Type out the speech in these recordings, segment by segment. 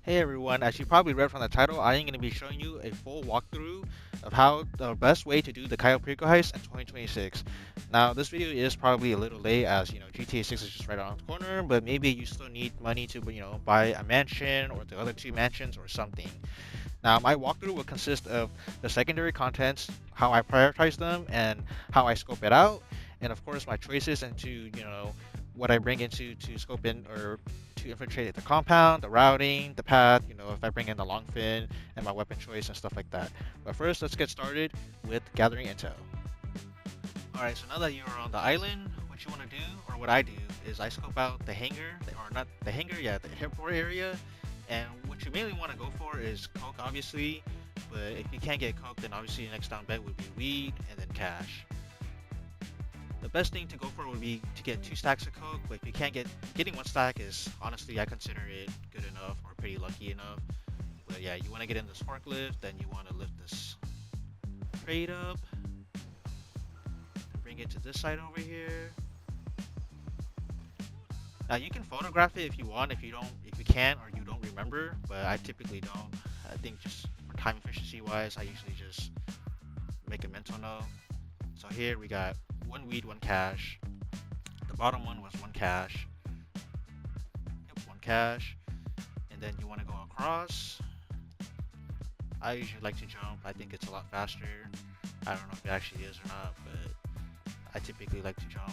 Hey everyone, as you probably read from the title, I am going to be showing you a full walkthrough of how the best way to do the Cayo Perico Heist in 2026. Now, this video is probably a little late as, GTA 6 is just right around the corner, but maybe you still need money to, buy a mansion or the other two mansions or something. Now, my walkthrough will consist of the secondary contents, how I prioritize them, and how I scope it out, and of course my choices into, what I bring into to scope in or to infiltrate the compound, the routing, the path, if I bring in the long fin and my weapon choice and stuff like that. But first, let's get started with gathering intel. Alright, so now that you're on the island, what you want to do, or what I do, is I scope out the hangar, or not the hangar, yeah, the airport area, and what you mainly want to go for is coke, obviously, but if you can't get coke, then obviously the next down bet would be weed and then cash. The best thing to go for would be to get 2 stacks of coke, but if you can't getting 1 stack is honestly I consider it good enough or pretty lucky enough. But yeah, you want to get in this forklift, then you want to lift this crate up, bring it to this side over here. Now you can photograph it if you want, if you can't or you don't remember, but I typically don't. I think just for time efficiency wise, I usually just make a mental note. So here we got 1 weed, 1 cash. The bottom one was 1 cash. Yep, 1 cash. And then you want to go across. I usually like to jump. I think it's a lot faster. I don't know if it actually is or not, but I typically like to jump.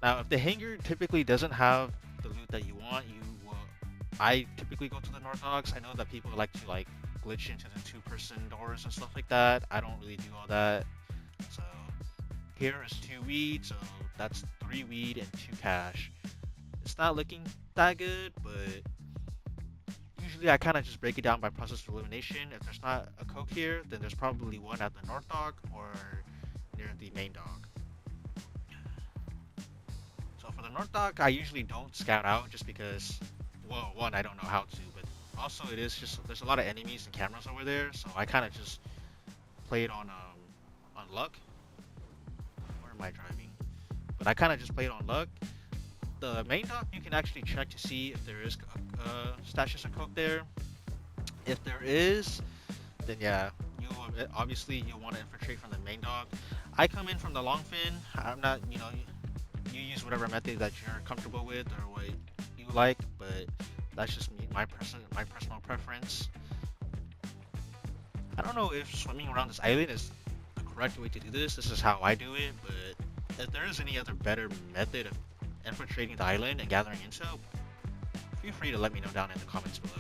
Now, if the hangar typically doesn't have the loot that you want, I typically go to the North Dogs. I know that people like to glitch into the 2-person doors and stuff like that. I don't really do all that. So here is 2 weed, so that's 3 weed and 2 cash. It's not looking that good, but usually I kind of just break it down by process of elimination. If there's not a coke here, then there's probably one at the North Dog or near the main dog. So for the North Dog, I usually don't scout out just because, well, one, I don't know how to, but also it is just there's a lot of enemies and cameras over there, so I kind of just play it on luck. Where am I driving? But I kind of just play it on luck. The main dock you can actually check to see if there is stashes of coke there. If there is, then yeah, obviously you'll want to infiltrate from the main dock. I come in from the long fin. I'm not, you use whatever method that you're comfortable with or what you like, but that's just me, my personal preference. I don't know if swimming around this island is the correct way to do this. This is how I do it, but if there is any other better method of infiltrating the island and gathering intel, feel free to let me know down in the comments below.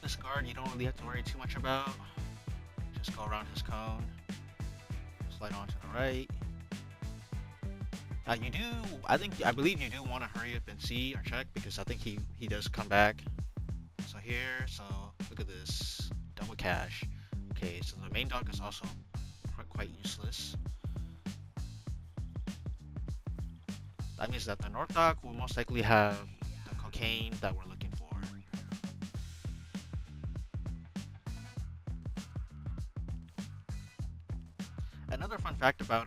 This guard you don't really have to worry too much about. Just go around his cone, slide on to the right. I believe you do want to hurry up and see or check because I think he does come back. So here, so look at this, double cash. Okay, so the main dock is also quite useless. That means that the North Dock will most likely have the cocaine that we're looking for. Another fun fact about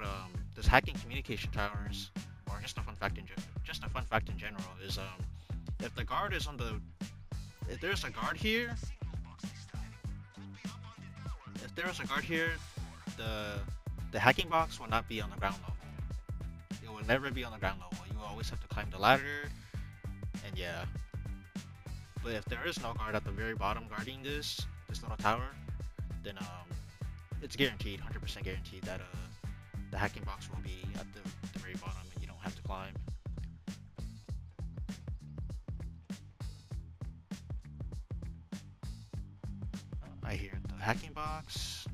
this hacking communication towers, or just a fun fact in general, is if the guard is if there's a guard here, the hacking box will not be on the ground level. It will never be on the ground level. You will always have to climb the ladder, and yeah. But if there is no guard at the very bottom guarding this little tower, then it's guaranteed, 100% guaranteed that the hacking box will be at the very bottom and you don't have to climb. I hear the hacking box.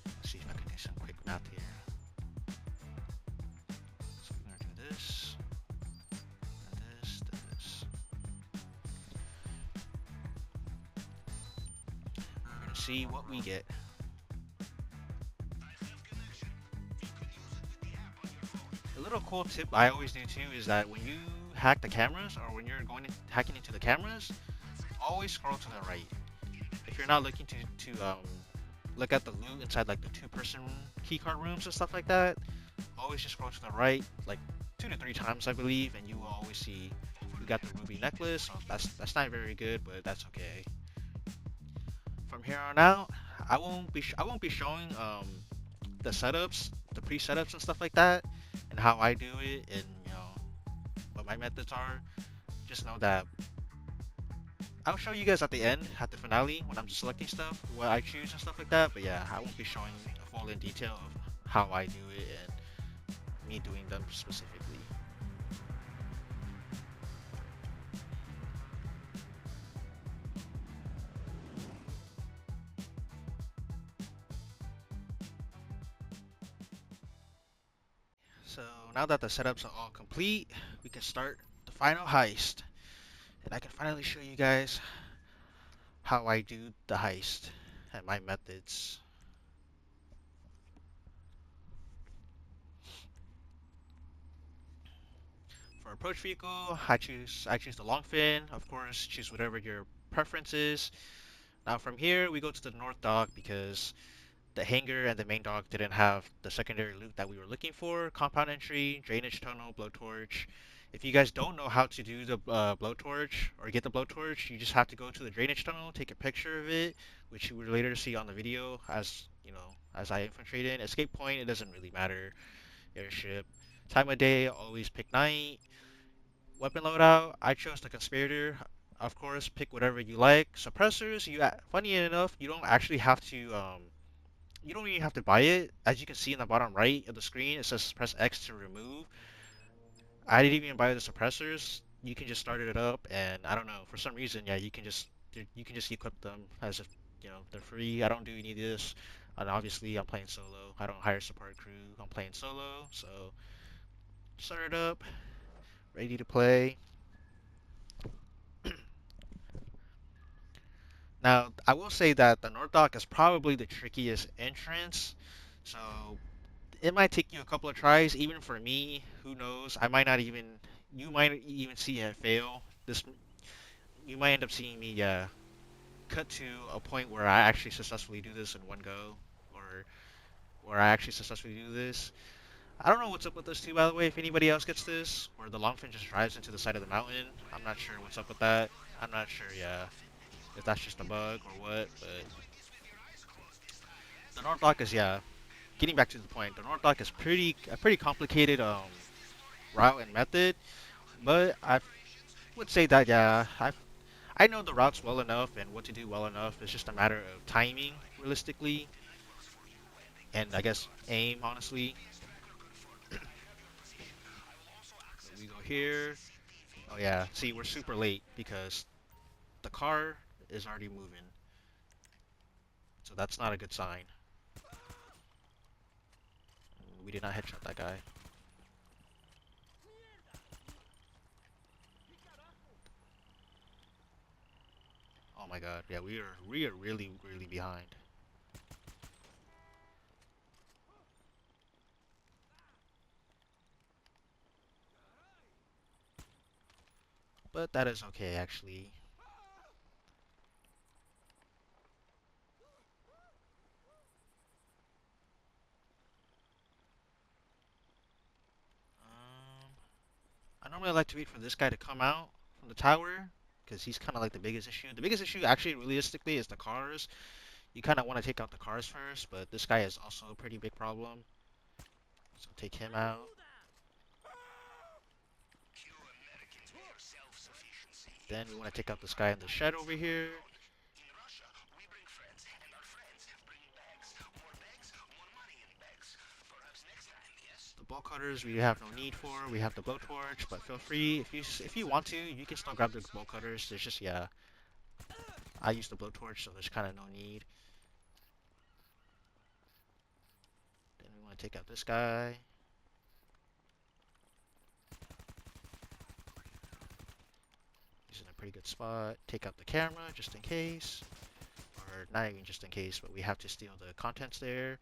Let's see if I can do some quick math here. So we're gonna do this, and this, this. We're gonna see what we get. A little cool tip I always do too is that when you hack the cameras or when you're hacking into the cameras, always scroll to the right. If you're not looking to look at the loot inside like the two-person keycard rooms and stuff like that, always just scroll to the right like 2 to 3 times I believe, and you will always see we got the ruby necklace. So that's not very good, but that's okay. From here on out, I won't be showing the setups, the pre-setups and stuff like that, and how I do it, and what my methods are. Just know that I'll show you guys at the end, at the finale, when I'm just selecting stuff, what I choose and stuff like that. But yeah, I won't be showing a full in detail of how I do it and me doing them specifically. So now that the setups are all complete, we can start the final heist. And I can finally show you guys how I do the heist and my methods. For approach vehicle, I choose the long fin. Of course, choose whatever your preference is. Now from here, we go to the north dock because the hangar and the main dock didn't have the secondary loot that we were looking for. Compound entry, drainage tunnel, blowtorch. If you guys don't know how to do the blowtorch or get the blowtorch, you just have to go to the drainage tunnel, take a picture of it, which you will later see on the video as as I infiltrate in. Escape point, it doesn't really matter. Airship. Time of day, always pick night. Weapon loadout, I chose the conspirator. Of course, pick whatever you like. Suppressors, funny enough, you don't actually have to you don't even have to buy it. As you can see in the bottom right of the screen, it says press X to remove. I didn't even buy the suppressors. You can just start it up, and I don't know, for some reason, yeah, you can just equip them as if they're free. I don't do any of this, and obviously I'm playing solo. I don't hire support crew. I'm playing solo, so start it up, ready to play. Now, I will say that the North Dock is probably the trickiest entrance, so it might take you a couple of tries. Even for me, who knows? You might even see it fail. You might end up seeing me cut to a point where I actually successfully do this in one go, or where I actually successfully do this. I don't know what's up with this too, by the way. If anybody else gets this, or the longfin just drives into the side of the mountain, I'm not sure what's up with that. I'm not sure, yeah, if that's just a bug or what, but the North Dock is, yeah, getting back to the point, the North Dock is a pretty complicated route and method, but I would say that yeah, I know the routes well enough and what to do well enough. It's just a matter of timing, realistically, and I guess aim, honestly. We go here. Oh yeah, see, we're super late because the car is already moving, so that's not a good sign. We did not headshot that guy. Oh my god, yeah, we are really behind. But that is okay actually. I normally like to wait for this guy to come out from the tower because he's kind of like the biggest issue. The biggest issue actually realistically is the cars. You kind of want to take out the cars first, but this guy is also a pretty big problem. So take him out. Then we want to take out this guy in the shed over here. The bolt cutters we have no need for. We have the blowtorch, but feel free if you want to, you can still grab the bolt cutters. There's just yeah, I use the blowtorch, so there's kind of no need. Then we want to take out this guy. He's in a pretty good spot. Take out the camera just in case, or not even just in case, but we have to steal the contents there.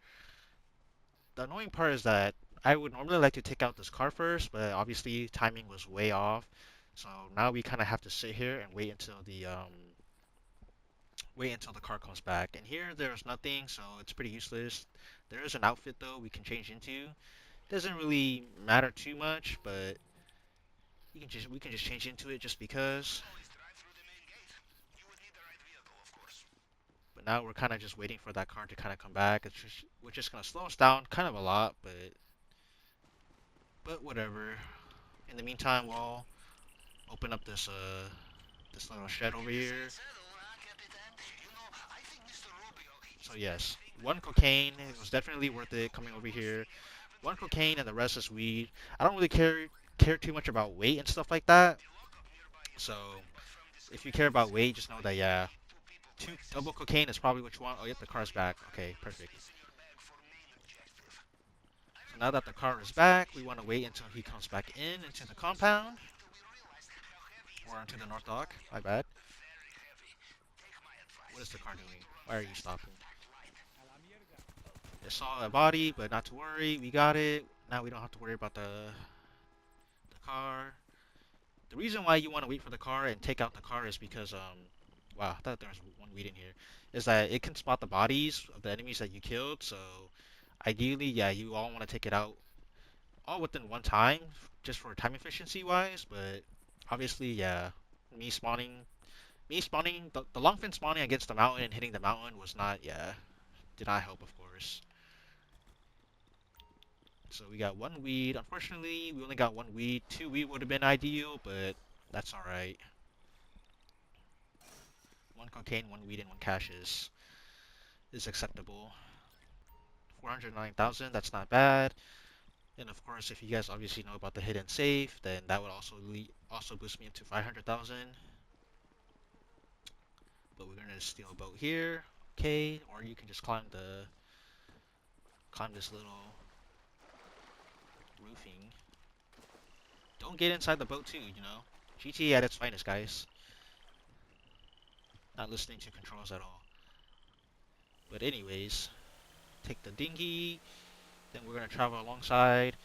The annoying part is that I would normally like to take out this car first, but obviously timing was way off. So now we kind of have to sit here and wait until the car comes back. And here there's nothing, so it's pretty useless. There is an outfit though we can change into. Doesn't really matter too much, but we can just change into it just because. But now we're kind of just waiting for that car to kind of come back. Which is gonna slow us down kind of a lot, but whatever. In the meantime, we'll open up this little shed over here. So yes, one cocaine. It was definitely worth it coming over here. One cocaine and the rest is weed. I don't really care too much about weight and stuff like that. So if you care about weight, just know that yeah, two double cocaine is probably what you want. Oh, yep, the car's back. Okay, perfect. So now that the car is back, we want to wait until he comes back into the compound or into the north dock. My bad. What is the car doing? Why are you stopping? It saw a body, but not to worry. We got it. Now we don't have to worry about the car. The reason why you want to wait for the car and take out the car is because wow, I thought there was one weed in here. Is that it can spot the bodies of the enemies that you killed. So ideally, yeah, you all want to take it out all within one time, just for time efficiency wise. But obviously, yeah, me spawning, the long fin spawning against the mountain and hitting the mountain was not, yeah, did not help, of course. So we got one weed. Unfortunately, we only got one weed. Two weed would have been ideal, but that's alright. One cocaine, one weed, and one cash is acceptable. 409,000, that's not bad. And of course, if you guys obviously know about the hidden safe, then that would also boost me into 500,000. But we're gonna steal a boat here, okay? Or you can just climb this little roofing. Don't get inside the boat too, you know. GTA at its finest, guys. Not listening to controls at all. But anyways, take the dinghy. Then we're gonna travel alongside.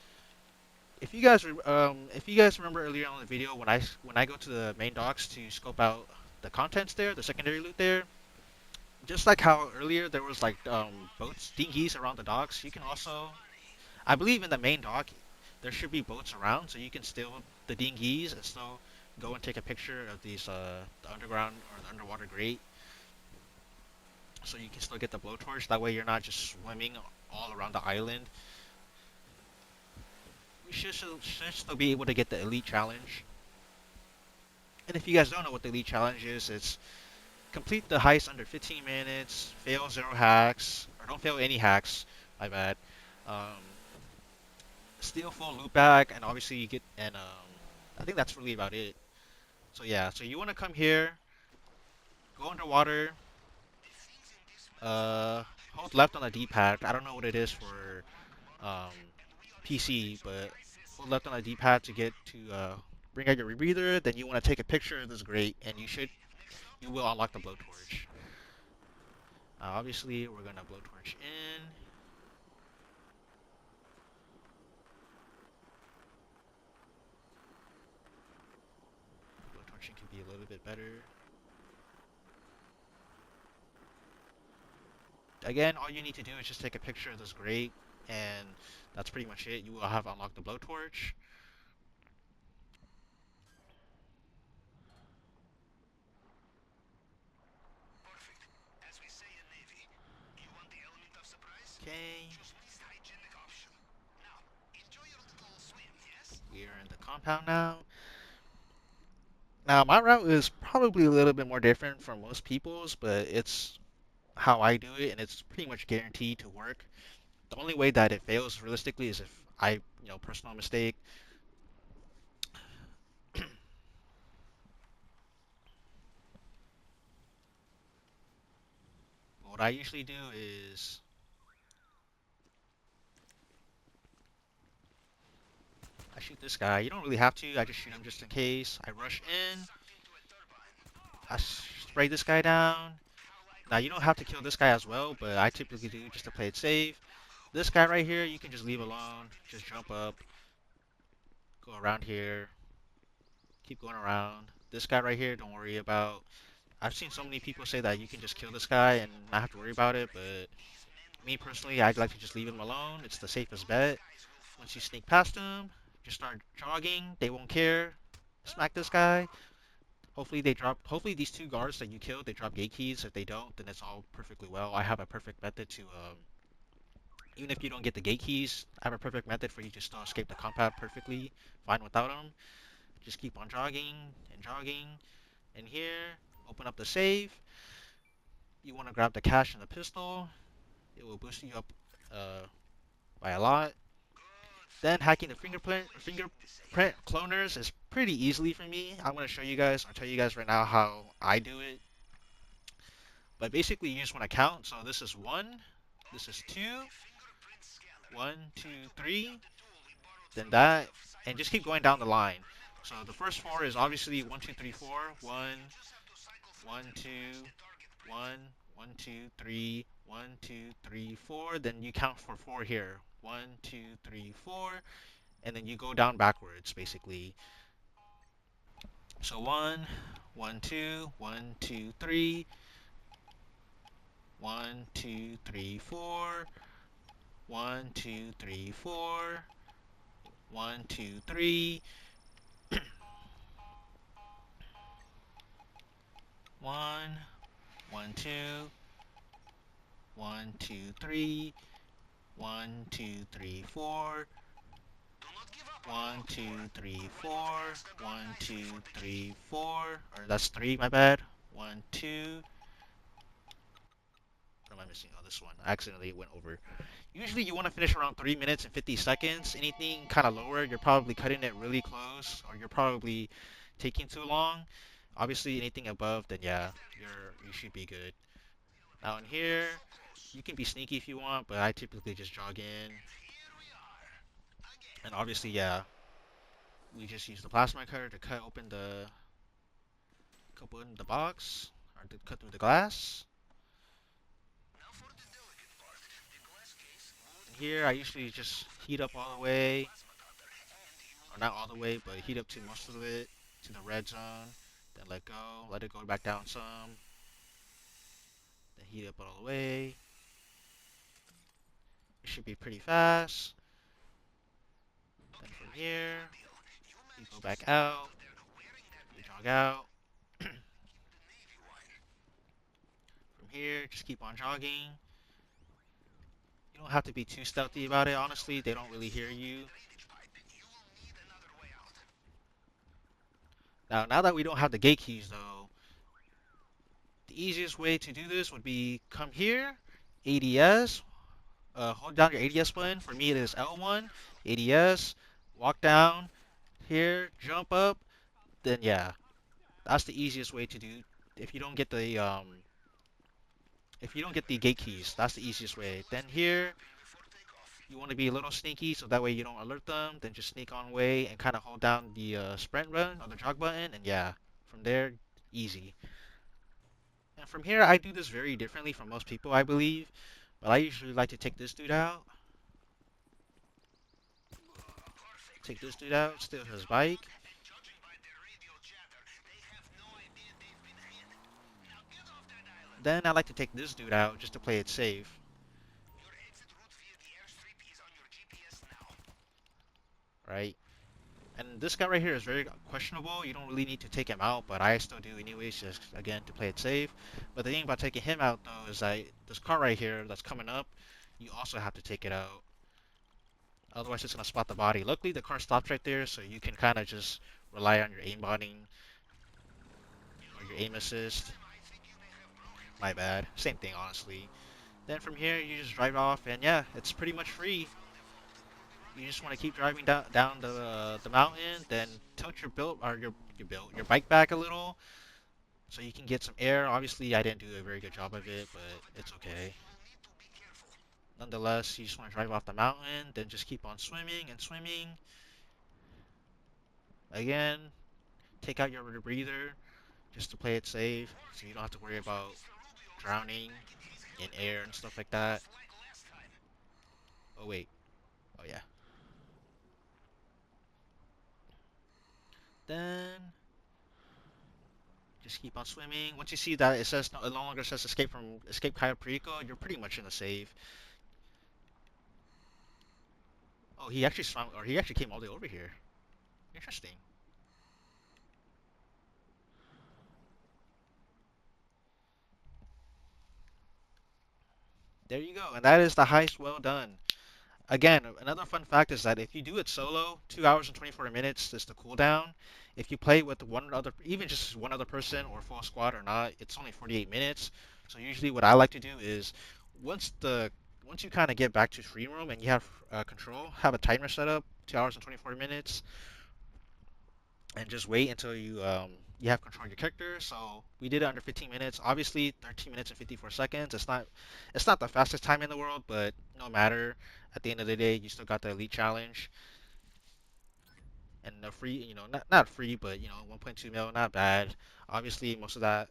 If you guys remember earlier on in the video when I go to the main docks to scope out the contents there, the secondary loot there, just like how earlier there was like boats, dinghies around the docks, you can also, I believe in the main dock, there should be boats around, so you can steal the dinghies and still go and take a picture of these the underground or the underwater grate, so you can still get the blowtorch. That way you're not just swimming all around the island. We should still be able to get the elite challenge. And if you guys don't know what the elite challenge is, it's complete the heist under 15 minutes, fail 0 hacks, or don't fail any hacks, my bad. Um, Steal full loot bag, and obviously you get, and I think that's really about it. So yeah, so you want to come here, go underwater, uh, hold left on the D-pad. I don't know what it is for um, PC, but hold left on the D-pad to get to bring out your rebreather. Then you want to take a picture of this grate, and you will unlock the blowtorch. Obviously, we're gonna blowtorch in. Blowtorching could be a little bit better. Again, all you need to do is just take a picture of this grate, and that's pretty much it. You will have unlocked the blowtorch. Okay. We are in the compound now. Now, my route is probably a little bit more different from most people's, but it's how I do it, and it's pretty much guaranteed to work. The only way that it fails realistically is if personal mistake. What I usually do is I shoot this guy. You don't really have to. I just shoot him just in case. I rush in. I spray this guy down. Now, you don't have to kill this guy as well, but I typically do just to play it safe. This guy right here, you can just leave alone. Just jump up. Go around here. Keep going around. This guy right here, don't worry about. I've seen so many people say that you can just kill this guy and not have to worry about it, but me personally, I'd like to just leave him alone. It's the safest bet. Once you sneak past him, just start jogging. They won't care. Smack this guy. Hopefully they drop. Hopefully these two guards that you killed, they drop gate keys. If they don't, then it's all perfectly well. I have a perfect method to even if you don't get the gate keys, I have a perfect method for you to still escape the compound perfectly fine without them. Just keep on jogging and jogging. And here, open up the safe. You want to grab the cash and the pistol. It will boost you up uh, by a lot. Then hacking the fingerprint cloners is pretty easily for me. I'm going to show you guys. I'll tell you guys right now how I do it. But basically, you just want to count. So this is 1, this is 2, 1, 2, 3, then that, and just keep going down the line. So the first 4 is obviously 1, 2, 3, 4. 1, 1, 2, 1, 1, 2, 3, 1, 2, 3, 4. Then you count for 4 here. 1, 2, 3, 4. And then you go down backwards, basically. So 1, 1, 2, 1, 2, 3, 1, 2, 3, 4, 1, 2, 3, 4, 1, 2, 3, 1, 1, 2, 1, 2, 3, 1, 2, 3, 4, 1, 2, 3, 4, 1, 2, 3, 4, or that's 3, my bad. 1, 2. What am I missing? Oh, this one. I accidentally went over. Usually you want to finish around 3 minutes and 50 seconds. Anything kind of lower, you're probably cutting it really close, or you're probably taking too long. Obviously, anything above, then yeah, you should be good. Now in here, you can be sneaky if you want, but I typically just jog in. And obviously, yeah, we just use the plasma cutter to cut open the box, or to cut through the glass. And here, I usually just heat up all the way, or not all the way, but heat up to most of it, to the red zone. Then let it go back down some. Then heat up all the way. It should be pretty fast. Then from here, you go back out, you jog out. From here, just keep on jogging. You don't have to be too stealthy about it, honestly. They don't really hear you. Now that we don't have the gate keys, though, the easiest way to do this would be come here, ADS, hold down your ADS button. For me, it is L1, ADS, walk down here, jump up. Then yeah, that's the easiest way to do. If you don't get the if you don't get the gate keys, that's the easiest way. Then here, you want to be a little sneaky, so that way you don't alert them. Then just sneak on way and kind of hold down the sprint button or the jog button, and yeah, from there, easy. And from here, I do this very differently from most people, I believe. But I usually like to take this dude out. Take this dude out, steal his bike. Then I like to take this dude out just to play it safe. Right? And this guy right here is very questionable. You don't really need to take him out, but I still do anyways, just again to play it safe. But the thing about taking him out though is that this car right here that's coming up, you also have to take it out. Otherwise it's gonna spot the body. Luckily the car stops right there, so you can kind of just rely on your aimbotting or your aim assist. My bad. Same thing honestly. Then from here you just drive off, and yeah, it's pretty much free. You just want to keep driving down the mountain, then tilt your build or your bike back a little, so you can get some air. Obviously, I didn't do a very good job of it, but it's okay. Nonetheless, you just want to drive off the mountain, then just keep on swimming and swimming. Again, take out your breather just to play it safe, so you don't have to worry about drowning in air and stuff like that. Oh wait, oh yeah. Then just keep on swimming. Once you see that it says it no longer says escape Cayo Perico, you're pretty much in a save. Oh, he actually swam, or he actually came all the way over here. Interesting. There you go, and that is the heist well done. Again, another fun fact is that if you do it solo, 2 hours and 24 minutes is the cooldown. If you play with one other, even just one other person or full squad or not, it's only 48 minutes. So usually what I like to do is once the once you kind of get back to free roam and you have control, have a timer set up, 2 hours and 24 minutes, and just wait until you have control of your character. So we did it under 15 minutes. Obviously, 13 minutes and 54 seconds. It's not the fastest time in the world, but no matter. At the end of the day, you still got the elite challenge and the free. Not free, but 1.2 mil, not bad. Obviously, most of that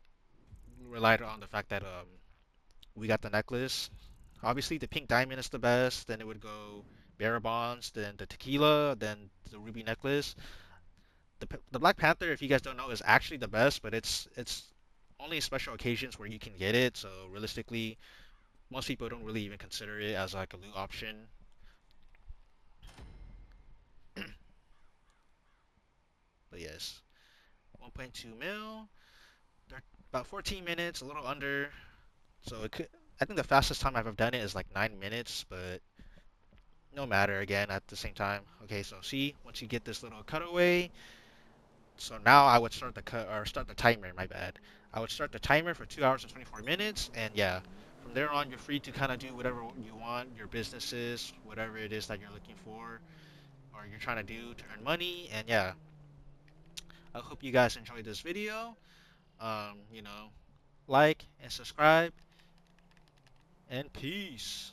relied on the fact that we got the necklace. Obviously, the pink diamond is the best. Then it would go bearer bonds, then the tequila, then the ruby necklace. The Black Panther, if you guys don't know, is actually the best, but it's only special occasions where you can get it. So realistically, most people don't really even consider it as like a loot option. But yes, 1.2 mil, about 14 minutes, a little under. So it could. I think the fastest time I've ever done it is like 9 minutes, but no matter again at the same time. Okay, so see, once you get this little cutaway, so now I would start the cut or start the timer. My bad. I would start the timer for 2 hours and 24 minutes, and yeah, from there on you're free to kind of do whatever you want, your businesses, whatever it is that you're looking for or you're trying to do to earn money. And yeah, I hope you guys enjoyed this video. Like and subscribe, and peace.